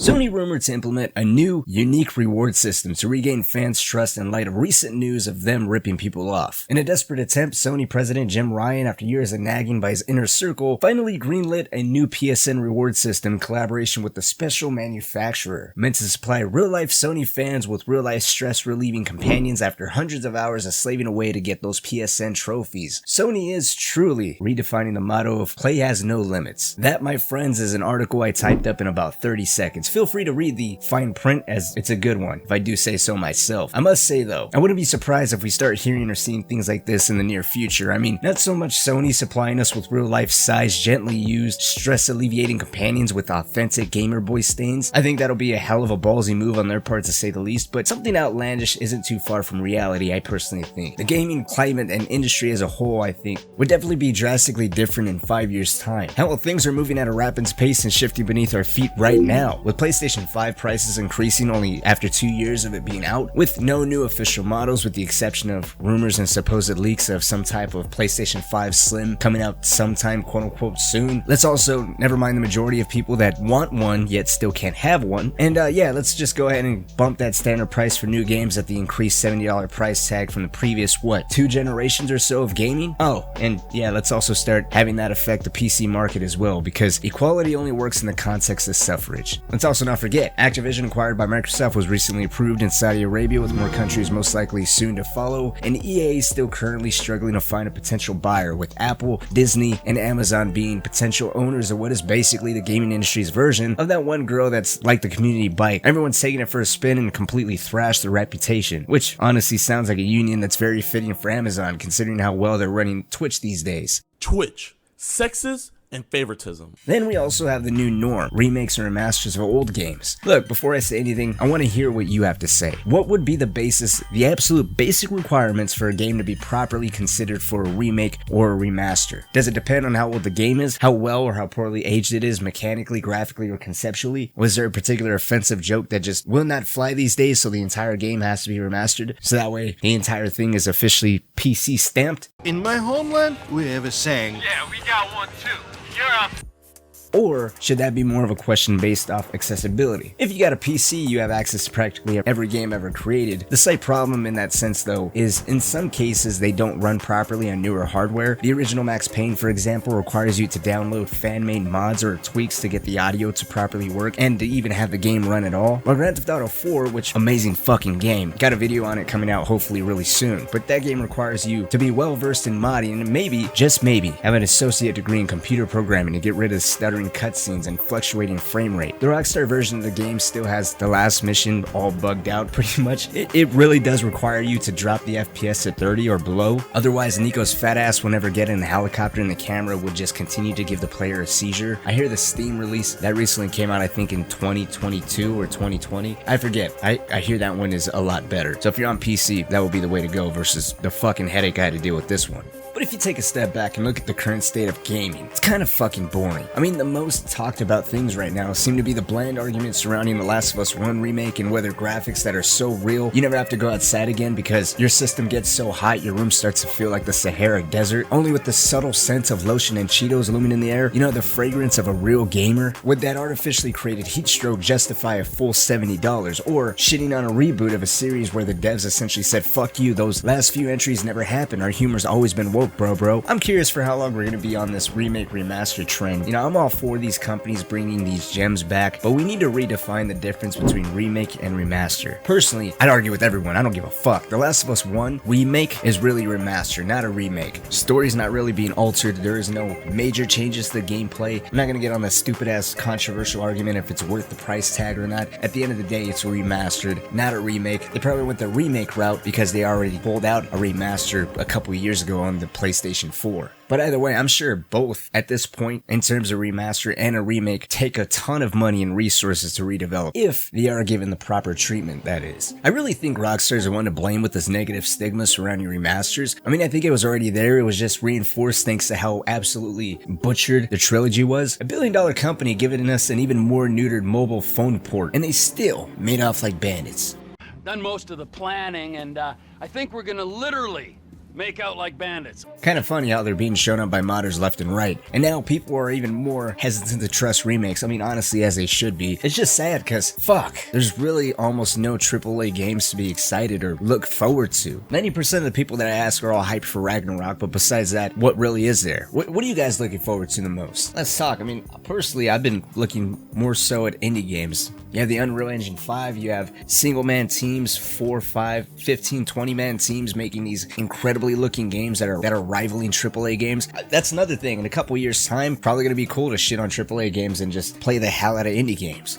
Sony rumored to implement a new, unique reward system to regain fans' trust in light of recent news of them ripping people off. In a desperate attempt, Sony president Jim Ryan, after years of nagging by his inner circle, finally greenlit a new PSN reward system in collaboration with the special manufacturer, meant to supply real-life Sony fans with real-life stress-relieving companions after hundreds of hours of slaving away to get those PSN trophies. Sony is truly redefining the motto of play has no limits. That, my friends, is an article I typed up in about 30 seconds. Feel free to read the fine print, as it's a good one, if I do say so myself. I must say though, I wouldn't be surprised if we start hearing or seeing things like this in the near future. I mean, not so much Sony supplying us with real life size, gently used, stress alleviating companions with authentic gamer boy stains. I think that'll be a hell of a ballsy move on their part, to say the least, but something outlandish isn't too far from reality, I personally think. The gaming climate and industry as a whole, I think, would definitely be drastically different in 5 years' time. Hell, things are moving at a rapid pace and shifting beneath our feet right now, with PlayStation 5 prices increasing only after 2 years of it being out, with no new official models with the exception of rumors and supposed leaks of some type of PlayStation 5 Slim coming out sometime quote-unquote soon. Let's also never mind the majority of people that want one yet still can't have one. And yeah, let's just go ahead and bump that standard price for new games at the increased $70 price tag from the previous, what, 2 generations or so of gaming? Oh, and yeah, let's also start having that affect the PC market as well, because equality only works in the context of suffrage. Let's also not forget, Activision, acquired by Microsoft, was recently approved in Saudi Arabia, with more countries most likely soon to follow, and EA is still currently struggling to find a potential buyer, with Apple, Disney, and Amazon being potential owners of what is basically the gaming industry's version of that one girl that's like the community bike. Everyone's taking it for a spin and completely thrashed their reputation, which honestly sounds like a union that's very fitting for Amazon, considering how well they're running Twitch these days. Twitch, sexist and favoritism. Then we also have the new norm, remakes and remasters of old games. Look, before I say anything, I want to hear what you have to say. What would be the basis, the absolute basic requirements for a game to be properly considered for a remake or a remaster? Does it depend on how old the game is, how well or how poorly aged it is mechanically, graphically, or conceptually? Was there a particular offensive joke that just will not fly these days, so the entire game has to be remastered, so that way the entire thing is officially PC stamped? In my homeland, we have a saying. Yeah, we got one too. You're up. Or should that be more of a question based off accessibility? If you got a PC, you have access to practically every game ever created. The slight problem in that sense though is in some cases they don't run properly on newer hardware. The original Max Payne, for example, requires you to download fan-made mods or tweaks to get the audio to properly work and to even have the game run at all. While Grand Theft Auto 4, which amazing fucking game, got a video on it coming out hopefully really soon, but that game requires you to be well versed in modding and maybe, just maybe, have an associate degree in computer programming to get rid of stuttering cutscenes and fluctuating frame rate. The Rockstar version of the game still has the last mission all bugged out pretty much. It really does require you to drop the FPS to 30 or below. Otherwise, Nico's fat ass will never get in the helicopter and the camera will just continue to give the player a seizure. I hear the Steam release that recently came out, I think in 2022 or 2020. I forget. I hear that one is a lot better. So if you're on PC, that would be the way to go versus the fucking headache I had to deal with this one. But if you take a step back and look at the current state of gaming, it's kind of fucking boring. I mean, the most talked about things right now seem to be the bland arguments surrounding The Last of Us 1 remake and whether graphics that are so real you never have to go outside again because your system gets so hot your room starts to feel like the Sahara Desert, only with the subtle scent of lotion and Cheetos looming in the air. You know, the fragrance of a real gamer. Would that artificially created heat stroke justify a full $70? Or shitting on a reboot of a series where the devs essentially said, fuck you, those last few entries never happened, our humor's always been woke, bro. I'm curious for how long we're gonna be on this remake remaster trend. You know, I'm all for these companies bringing these gems back, but we need to redefine the difference between remake and remaster. Personally, I'd argue with everyone, I don't give a fuck. The Last of Us 1 remake is really remaster, not a remake. Story's not really being altered, there is no major changes to the gameplay. I'm not gonna get on the stupid ass controversial argument if it's worth the price tag or not. At the end of the day, it's remastered, not a remake. They probably went the remake route because they already pulled out a remaster a couple years ago on the PlayStation 4. But either way, I'm sure both at this point, in terms of remaster and a remake, take a ton of money and resources to redevelop, if they are given the proper treatment, that is. I really think Rockstar is the one to blame with this negative stigma surrounding remasters. I mean, I think it was already there, it was just reinforced thanks to how absolutely butchered the trilogy was. $1 billion company giving us an even more neutered mobile phone port, and they still made off like bandits. Done most of the planning, and I think we're gonna literally Make out like bandits. Kind of funny how they're being shown up by modders left and right, and now people are even more hesitant to trust remakes. I mean, honestly, as they should be. It's just sad because, fuck, there's really almost no AAA games to be excited or look forward to. 90% of the people that I ask are all hyped for Ragnarok, but besides that, what really is there? What are you guys looking forward to the most? Let's talk. I mean, personally, I've been looking more so at indie games. You have the Unreal Engine 5, you have single-man teams, 4, 5, 15, 20-man teams making these incredibly looking games that are rivaling AAA games. That's another thing. In a couple years' time, probably going to be cool to shit on AAA games and just play the hell out of indie games.